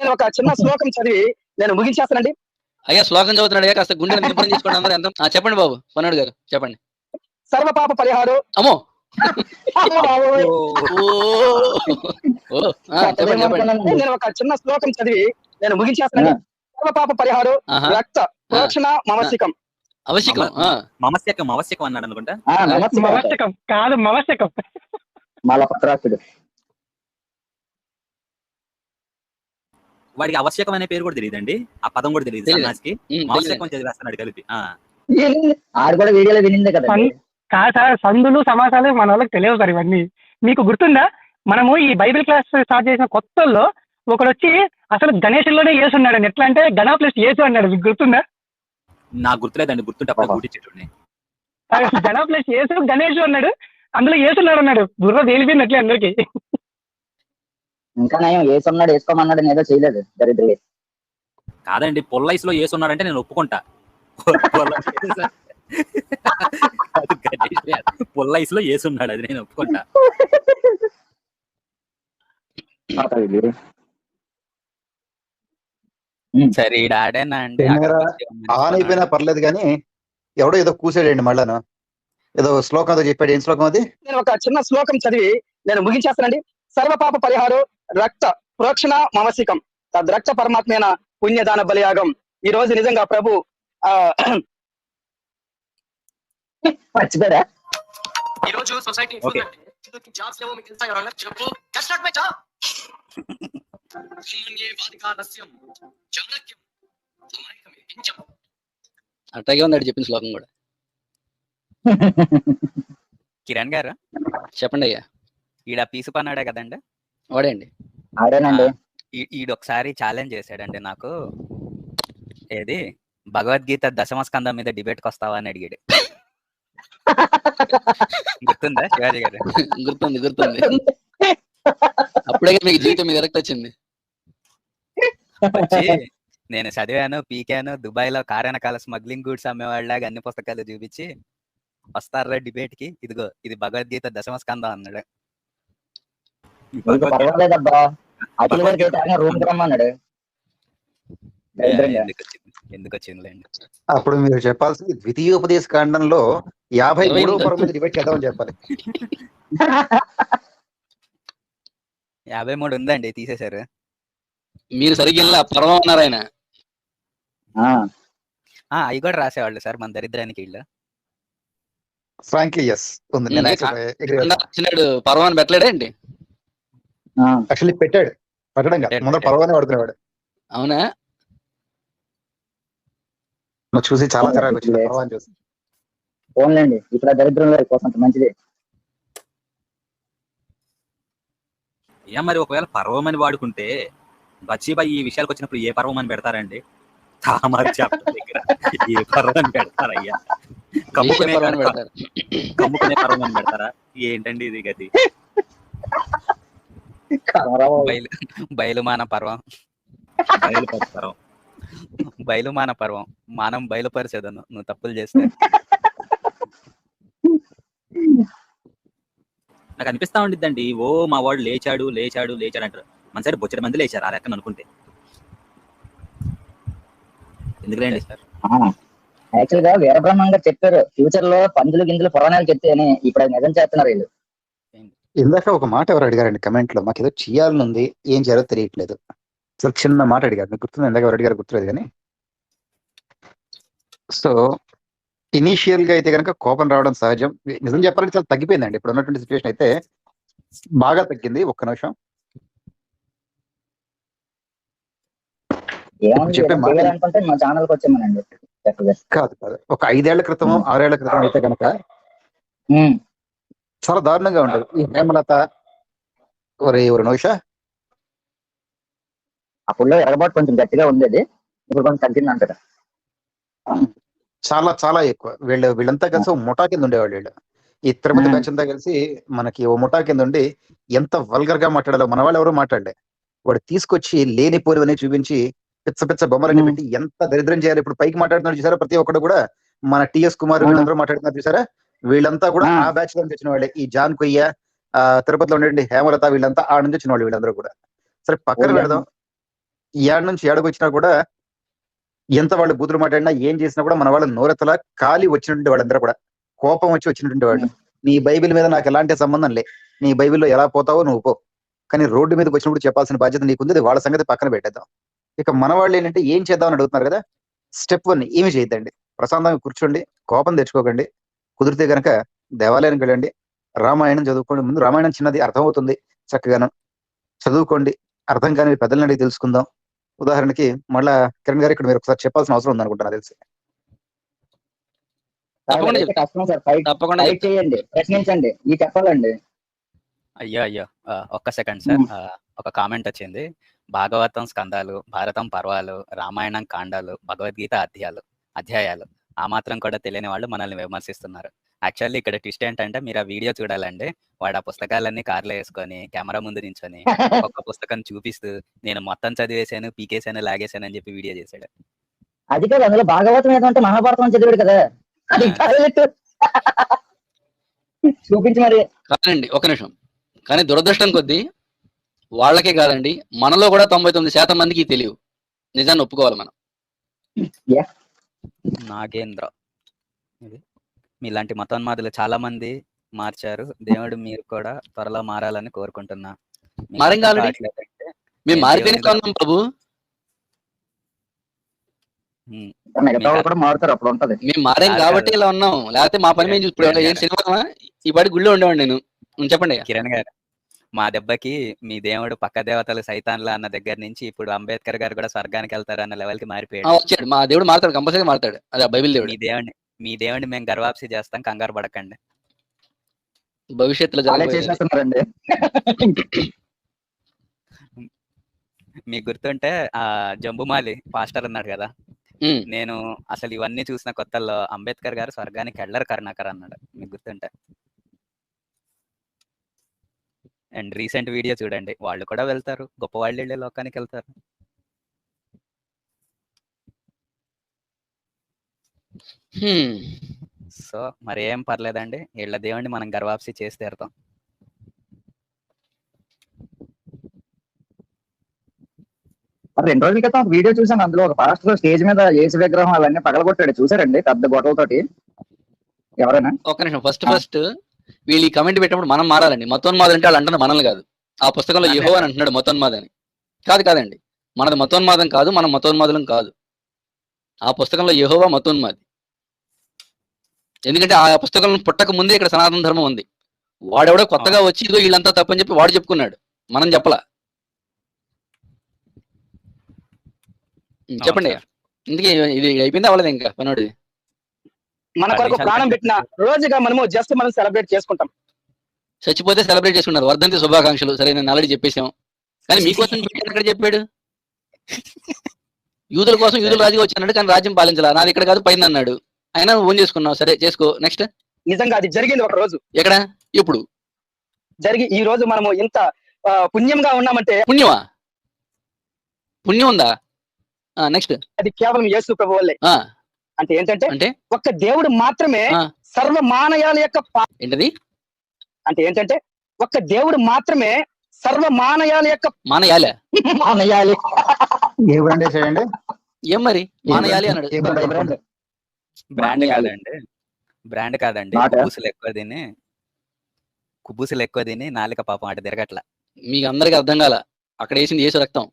నేను ఒక చిన్న శ్లోకం చదివి నేను ముగించేస్తానండి. అయ్యా శ్లోకం చదువుతున్నాడు, కాస్త గుండె నింపడం తీసుకోండి అందరూ. ఎంత చెప్పండి బాబు పన్నోడు గారు, చెప్పండి. సర్వ పాప పరిహారం. అమ్మో నేను ఒక చిన్న శ్లోకం చదివి నేను ముగించేస్తానండి. సర్వ పాప పరిహారం రక్త ప్రోక్షణ మమసికం. అవశ్యకం మమస్యకం అవశ్యకం అన్నాడు అనుకుంటా. మవశ్యకం కాదు, మవశ్యకం. మలపత్రాసుడు. వాడికి అవశ్యకం అనే పేరు కూడా తెలియదండి, ఆ పదం కూడా తెలియదు. సన్నాసికి మవశ్యకం చదివేస్తున్నాడు కలిపి. ఆడు కూడా వీడియోలో వినిందే కదా. కాదు సార్, సందులు సమాసాలు మన వాళ్ళకి తెలియదు సార్ ఇవన్నీ. మీకు గుర్తుందా, మనము ఈ బైబిల్ క్లాస్ స్టార్ట్ చేసిన కొత్తల్లో ఒకడు వచ్చి అసలు గణేశుల్లోనే యేసు ఉన్నాడు. ఎట్లా అంటే గణా ప్లస్ యేసు అన్నాడు. మీకు గుర్తుందా? నాకు గుర్తులేదండి, గుర్తుంటే అప్పుడు గుర్తించేటోడిని. గణా ప్లస్ యేసు గణేష్ అన్నాడు, అందులో యేసున్నాడు అన్నాడు. బుర్ర తేలిపోయింది అట్లే అందరికి. ఇంకా నయం ఏసున్నాడు వేసుకోమన్నాడు, ఏదో చేయలేదు దరిద్రుడు. కాదండి, పొల్లైస్ లో ఏసున్నాడంటే నేను ఒప్పుకుంటా. పొల్లైస్ లో ఏసున్నాడు, అది నేను ఒప్పుకుంటా. సరే ఆడేనా అండి, ఆన్ అయిపోయినా పర్లేదు కానీ ఎవడో ఏదో కూసాడండి మళ్ళాను, ఏదో శ్లోకంతో చెప్పాడు. ఏం శ్లోకం అది? నేను ఒక చిన్న శ్లోకం చదివి నేను ముగించేస్తానండి. సర్వపాప పరిహారం రక్త ప్రోక్షణ మమసికం తద్రక్త పరమాత్మైన పుణ్యదాన బలియాగం. ఈ రోజు నిజంగా ప్రభు మర్చిపోయారా? ఈ రోజు సొసైటీ అట్లాగే ఉందండి చెప్పిన శ్లోకం కూడా. కిరణ్ గారు చెప్పండి అయ్యా. ఈడ పీసు పన్నాడే కదండి, వాడండి. ఆడేనండి. ఈడొకసారి ఛాలెంజ్ చేశాడండి నాకు, ఏది భగవద్గీత దశమ స్కందం మీద డిబేట్కి వస్తావా అని అడిగాడు. గుర్తుందా శివాజీ గారు? గుర్తుంది గుర్తుంది. అప్పుడే మీకు జీవితం మీద ఎరక్ట్ వచ్చింది. వచ్చి నేను చదివాను, పీకాను, దుబాయ్ లో కార్ వెనకాల స్మగ్లింగ్ గూడ్స్ అమ్మేవాళ్ళగా అన్ని పుస్తకాలు చూపించి వస్తారా డిబేట్ కి, ఇదిగో ఇది భగవద్గీత దశమ స్కందం అన్నాడు. పర్వాలేదబ్బా, ఎందుకు వచ్చిందిలేండి. అప్పుడు మీరు చెప్పాల్సింది ద్వితీయోపదేశ కాండంలో 53వ పర్వం మీద డిబేట్ చేద్దామని చెప్పాలి. 53 ఉందండి, తీసేశారు. మీరు సరిగ్గా పర్వం అన్నారు ఆయన. అవి కూడా రాసేవాళ్ళు సార్ మన దరిద్రానికి వీళ్ళు. ఫ్రాంక్లీ ఎస్ ఉంది. పర్వాన్ని పెట్టలేడండి, యాక్చువల్లీ పెట్టాడు, పెట్టడం కాదు ముందర పర్వానే వాడుకునేవాడు. అవునా? నువ్వు చూసి చాలా చిరాకు వచ్చింది పర్వాన్ని చూసి. ఓన్లేండి ఇక్కడ దరిద్రంలో కోసం మంచిది. మరి ఒకవేళ పర్వం అని వాడుకుంటే బచ్చీబాయి ఈ విషయాలకు వచ్చినప్పుడు ఏ పర్వం అని పెడతారండి? తామర చాప్టర్ దగ్గర ఏ పర్వం అని పెడతారయ్యా? కమ్ముకునే పర్వం అని పెడతారా? ఏంటండి ఇది గది? బయలుమాన పర్వం, బయలుమాన పర్వం, మానం బయలుపరిచేదను నువ్వు తప్పులు చేస్తే. నాకు అనిపిస్తా ఉండిద్దండి, ఓ మా వాడు లేచాడు లేచాడు లేచాడు అంటారు, మన సైడ్ బొచ్చడి మంది లేచారు ఆ లెక్కన అనుకుంటే. ఎందుకులేండి సార్, యాక్చువల్ గా వీరబ్రహ్మం గారు చెప్పారు ఫ్యూచర్ లో పందులు గిందులు పురాణాలు చెప్తే అని, ఇప్పుడు అది నిజం చేస్తున్నారు వీళ్ళు. ఇందాక ఒక మాట ఎవరు అడిగారండి కమెంట్ లో, మాకు ఏదో చేయాలని ఉంది ఏం చేయాలో తెలియట్లేదు. అసలు చిన్న మాట అడిగారు, మీకు గుర్తుంది? ఇందాక ఎవరు అడిగారు గుర్తులేదు కానీ. సో ఇనీషియల్ గా అయితే కనుక కోపం రావడం సహజం. నిజం చెప్పాలంటే చాలా తగ్గిపోయిందండి ఇప్పుడు ఉన్నటువంటి సిచ్యువేషన్ అయితే, బాగా తగ్గింది. ఒక్క నిమిషం చెప్పే మాట కాదు కాదు, ఒక 5 ఏళ్ల క్రితం 6 ఏళ్ల క్రితం అయితే కనుక చాలా దారుణంగా ఉండదు. ఈ హేమలత ఒక నోష అప్పుడు ఎరగబాటు కొంచెం గట్టిగా ఉండేది, ఇప్పుడు కొంచెం తగ్గింది అంటారు. చాలా చాలా ఎక్కువ. వీళ్ళంతా కలిసి ఓ ముఠా కింద ఉండేవాళ్ళు. వీళ్ళు ఈ తిరుపతి బ్యాచ్ అంతా కలిసి మనకి ఓ ముఠా కింద ఉండి ఎంత వల్గర్ గా మాట్లాడాలో మన వాళ్ళు ఎవరు మాట్లాడలే. వాడు తీసుకొచ్చి లేని పోరు అని చూపించి పిచ్చ పిచ్చ బొమ్మలన్నీ పెట్టి ఎంత దరిద్రం చేయాలి. ఇప్పుడు పైకి మాట్లాడుతున్నారు చూసారా, ప్రతి ఒక్కడు కూడా మన టిఎస్ కుమార్ వీళ్ళందరూ మాట్లాడుతున్నారు చూసారా, వీళ్ళంతా కూడా ఆ బ్యాచ్ లో నుంచి వచ్చిన వాళ్ళే. ఈ జాన్ కొయ్య, తిరుపతిలో ఉండే హేమలత, వీళ్ళంతా ఆ నుంచి వచ్చిన వాళ్ళు వీళ్ళందరూ కూడా. సరే పక్కన పెడదాం, ఏడు నుంచి ఏడకు వచ్చినా కూడా ఎంత వాళ్ళు బూతులు మాట్లాడినా ఏం చేసినా కూడా మన వాళ్ళ నోరెత్తలా ఖాళీ వచ్చినటువంటి వాళ్ళందరూ కూడా కోపం వచ్చి వచ్చినటువంటి వాళ్ళు. నీ బైబిల్ మీద నాకు ఎలాంటి సంబంధం లే, నీ బైబిల్లో ఎలా పోతావో నువ్వు పో, కానీ రోడ్డు మీదకి వచ్చినప్పుడు చెప్పాల్సిన బాధ్యత నీకుంది, అది వాళ్ళ సంగతి పక్కన పెట్టేద్దాం. ఇక మన వాళ్ళు ఏంటంటే ఏం చేద్దామని అడుగుతున్నారు కదా. స్టెప్ 1 ఏమి చేయొద్దండి, ప్రశాంతంగా కూర్చోండి, కోపం తెచ్చుకోకండి. కుదిరితే గనక దేవాలయానికి వెళ్ళండి, రామాయణం చదువుకోండి. ముందు రామాయణం చిన్నది, అర్థమవుతుంది, చక్కగాను చదువుకోండి. అర్థం కాని పెద్దలని అడిగి తెలుసుకుందాం. ఉదాహరణకి మళ్ళా కిరణ్ గారు ఇక్కడ మీరు ఒకసారి చెప్పాల్సిన అవసరం ఉందనుకుంటున్నా తెలిసి. తప్పకుండా చెప్తా. కష్టం సార్, ఫైట్ తప్పకుండా ఫైట్ చెప్తా. చేయండి, ప్రశ్నించండి, ఈ చెప్పాలండి. అయ్యో ఒక్క సెకండ్ సార్. ఒక కామెంట్ వచ్చింది. భాగవతం స్కందాలు, భారతం పర్వాలు, రామాయణం కాండాలు, భగవద్గీత అధ్యాయాలు ఆ మాత్రం కూడా తెలియని వాళ్ళు మనల్ని విమర్శిస్తున్నారు. యాక్చువల్లీ ఇక్కడ ట్విస్ట్ ఏంటంటే మీరు ఆ వీడియో చూడాలండి. వాడు ఆ పుస్తకాలన్నీ కార్లో వేసుకొని కెమెరా ముందు నించొని ఒక్కొక్క పుస్తకం చూపిస్తూ నేను మొత్తం చదివేశాను, పీకేశాను, లాగేశాను అని చెప్పి వీడియో చేశాడు. అది కాదు, అందులో భాగవతం ఏదంటే మహాభారతం చదివాడు కదా, అది టాయిలెట్ చూపించి మరి. కాదండి ఒక నిమిషం. కానీ దురదృష్టం కొద్దీ వాళ్ళకే కాదండి, మనలో కూడా 99% మందికి తెలియవు. నిజాన్ని ఒప్పుకోవాలి మనం. నాగేంద్ర ఇది మీలాంటి మతోన్మాదులు చాలా మంది మార్చారు. దేవుడు మీరు కూడా త్వరలో మారాలని కోరుకుంటున్నా. మీకు మారేం అర్థం కావాలండి? కావట్లేదంటే మేము నేను మారితేనే దేవుని ఉన్నాం ప్రభు. ఉమ్, మిగతా వాళ్ళు కూడా మారుతారు, అప్పుడు ఉంటది. మేము మారేం కాదు కాబట్టి కాదు ఇలా ఉన్నాం. లేకపోతే మా పని మేము చూసి ఇప్పుడు కిరణ్ ఏం గారు సినిమా ఈ పాటి గుళ్ళో ఉండేవాడు నేను. చెప్పండి. కిరణ్ గారు మా దెబ్బకి మీ దేవుడు పక్క దేవతలు సైతాన్లా అన్న దగ్గర నుంచి ఇప్పుడు అంబేద్కర్ గారు కూడా స్వర్గానికి వెళ్తారు అన్న లెవెల్ కి మారిపోయాడు. వచ్చాడు మా దేవుడు, మారుతాడు, కంపల్సరీ మారుతాడు. అదే బైబిల్ దేవుడు. మీ దేవుడిని మేము గర్వాప్సి చేస్తాం, కంగారు పడకండి. భవిష్యత్తులో అలా జరగబోయేది. చేసేస్తున్నారండి. మీకు గుర్తుంటే ఆ జంబుమాలి పాస్టర్ అన్నాడు కదా, ఉమ్. నేను అసలు ఇవన్నీ చూసిన కొత్తల్లో అంబేద్కర్ గారు స్వర్గానికి వెళ్ళరు కరుణాకర్ అన్నాడు. మీకు గుర్తుంటే. అండ్ రీసెంట్ వీడియో చూడండి, వాళ్ళు కూడా వెళ్తారు, గొప్ప వాళ్ళు వెళ్ళే లోకానికి వెళ్తారు. హ్మ్. సో మరి ఏం పర్లేదండి, వీళ్ళ దేవుడిని మనం గర్వాప్సి చేసి తీరుతాం. మరి 2 రోజుల క్రితం ఒక వీడియో చూసాను, అందులో ఒక పాస్టర్ స్టేజ్ మీద యేసు విగ్రహం అవన్నీ పగలగొట్టాడు, చూసారండి? పెద్ద గొడవలతోటి. ఎవరైనా ఒక్క నిమిషం. ఫస్ట్ వీళ్ళు ఈ కమెంట్ పెట్టినప్పుడు మనం మారాలండి. మతోన్మాదం అంటే వాళ్ళు అంటున్నారు మనల్ని కాదు. ఆ పుస్తకంలో అదే యెహోవా అని అంటున్నాడు మతోన్మాదం అని. కాదండి, మనది మతోన్మాదం కాదు, మనం మతోన్మాదులం కాదు. ఆ పుస్తకంలో యెహోవా మతోన్మాది. ఎందుకంటే ఆ పుస్తకం పుట్టక ముందే ఇక్కడ సనాతన ధర్మం ఉంది. వాడెవడో కొత్తగా వచ్చి ఇదిగో వీళ్ళంతా తప్పని చెప్పి వాడు చెప్పుకున్నాడు, మనం చెప్పలా. చెప్పండి. సార్. ఇందుకే ఇది అయిపోయింది అవ్వలేదు ఇంకా పనోడిది. మన కొరకు ప్రాణం పెట్టిన రోజుగా మనము జస్ట్ మనం సెలబ్రేట్ చేసుకుంటాం. చచ్చిపోతే సెలబ్రేట్ చేసుకున్నారు. వర్ధంతి శుభాకాంక్షలు. సరే, నేను ఆల్రెడీ చెప్పేశాం. కానీ మీకోసం పెట్టాను ఎక్కడ చెప్పాడు? యూదుల కోసం యూదులు రాజుగా వచ్చాడు, కానీ రాజ్యం పాలించాల. నాది ఇక్కడ కాదు పైన అన్నాడు. అయినా ఓన్ చేసుకున్నావు, సరే చేసుకో. నెక్స్ట్. నిజంగా అది జరిగింది ఒక రోజు. ఎక్కడ? ఎప్పుడు జరిగి ఈ రోజు మనము ఇంత పుణ్యంగా ఉన్నామంటే పుణ్యమా? పుణ్యం ఉందా? నెక్స్ట్. అది కేవలం యేసు ప్రభు వల్లే. అంటే ఏంటంటే అంటే ఒక్క దేవుడు మాత్రమే సర్వ మానవాళి యొక్క ఏంటది? అంటే ఏంటంటే ఒక్క దేవుడు మాత్రమే సర్వ మానవాళి యొక్క మానయాలి. మానయాలి ఏ బ్రాండ్ వేసాడండి? ఏం మరి మానయాలి అన్నాడు. ఏ బ్రాండ్? బ్రాండ్ కాదండి, బ్రాండ్ కాదండి. కుబ్బుసులు ఎక్కువ తిని నాలుక పాపం అటు తిరగట్ల. మీకు అందరికి అర్థం కాల. అక్కడ వేసింది యేసు రక్తం,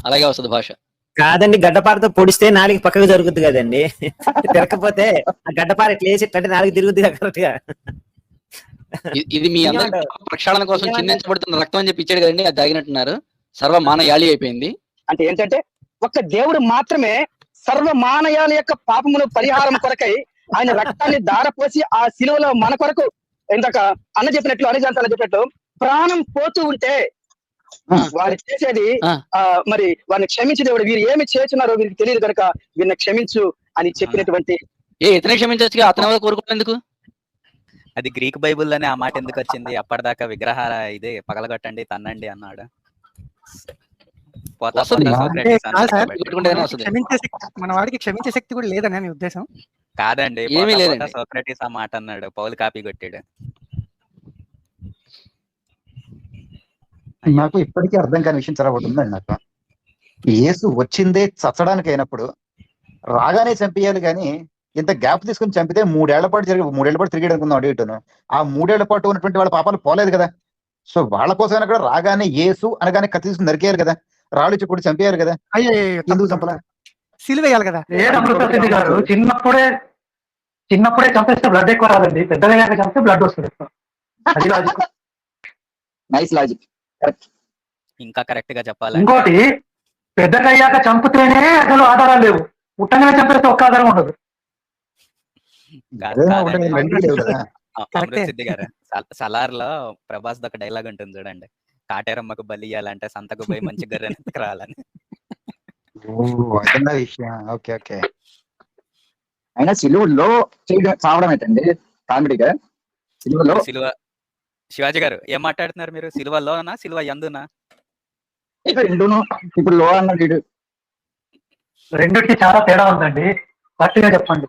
అలాగే వస్తుంది భాష. కాదండి, గడ్డపారతో పొడిస్తే నాలుగు పక్కకు జరుగుద్ది కదండి. తిరగకపోతే ఆ గడ్డపార ఇట్లా వేసి ఇట్లంటే నాలుగు తిరుగుద్ది కరెక్ట్ గా. ఇది మీ అందరి ప్రక్షాళన కోసం చిందించబడుతున్న రక్తం అని చెప్పి ఇచ్చాడు కదండి, అది తాగినట్టున్నారు. సర్వ మానయాళి అయిపోయింది. అంటే ఏంటంటే ఒక్క దేవుడు మాత్రమే సర్వ మానవాళి యొక్క పాపమును పరిహారం కొరకై ఆయన రక్తాన్ని దారపోసి ఆ శిలువలో మన కొరకు ఇందాక అన్న చెప్పినట్లు అన్న చెప్పినట్లు ప్రాణం పోతూ ఉంటే వారు చేసేది మరి వారిని క్షమించి దేవుడు వీరు ఏమి చేస్తున్నారో వీరికి తెలియదు కనుక వీరిని క్షమించు అని చెప్పినటువంటి. ఇతనే క్షమించవచ్చు, అతను కోరుకునేందుకు? అది గ్రీక్ బైబుల్లోనే ఆ మాట ఎందుకు వచ్చింది? అప్పటిదాకా విగ్రహాల ఇదే పగలగొట్టండి, తన్నండి అన్నాడు. మన వాడికి క్షమించే శక్తి కూడా లేదని మీ ఉద్దేశం? కాదండి, ఏమీ లేదండి. సోక్రటీస్ ఆ మాట అన్నాడు, పౌలు కాపీ కొట్టాడు. నాకు ఇప్పటికీ అర్థం కాని విషయం చాలా ఒకటి ఉందండి. నాకు యేసు వచ్చిందే చచ్చడానికి అయినప్పుడు రాగానే చంపేయాలి కానీ ఇంత గ్యాప్ తీసుకుని చంపితే 3 ఏళ్ల పాటు తిరిగాడు అనుకుందాం అటు ఇటును. ఆ 3 ఏళ్ల పాటు ఉన్నటువంటి వాళ్ళ పాపాలు పోలేదు కదా. సో వాళ్ళ కోసమైనా కూడా రాగానే యేసు అనగానే కత్తి తీసుకుని నరికేయాలి కదా, రాళ్ళు చెప్పుడు చంపేయాలి కదా, ఎందుకు చంపలా? సిలువేయాలి కదా. అమృతసిద్ధి గారు చిన్నప్పుడే చంపేస్తే బ్లడ్ ఎక్కువ రాదండి, పెద్దగా చంపితే బ్లడ్ వస్తుంది. అది లాజిక్. Nice logic. ఇంకా కరెక్ట్ గా చెప్పాలంటే ఇంకోటి, పెద్దగా అయ్యాక చంపితేనే అసలు ఆధారాలు లేవు, పుట్టగానే చంపేస్తే ఒక్క ఆధారం ఉండదు. ఏదైనా ఒకటి మెంటల్ లేవు కదా. అమృతసిద్ధి గారు సలార్ లో ప్రభాస్ ఒక డైలాగ్ ఉంటుంది చూడండి, కాటేరమ్మకు బలి ఇయ్యాలంటే సంతకు పోయి మంచి గర్రెని ఎత్తుకురావాలని. అదన్నా విషయం. Okay okay. అయినా సిలువలో చావడం ఏంటండి కామెడీగా? సిలువలో సిలువ శివాజీ గారు ఏం మాట్లాడుతున్నారు మీరు? సిలువలోనా సిలువ యందునా? రెండును. ఇప్పుడు లో అన్నాడు. రెండింటికి చాలా తేడా ఉందండి, గట్టిగా చెప్పండి.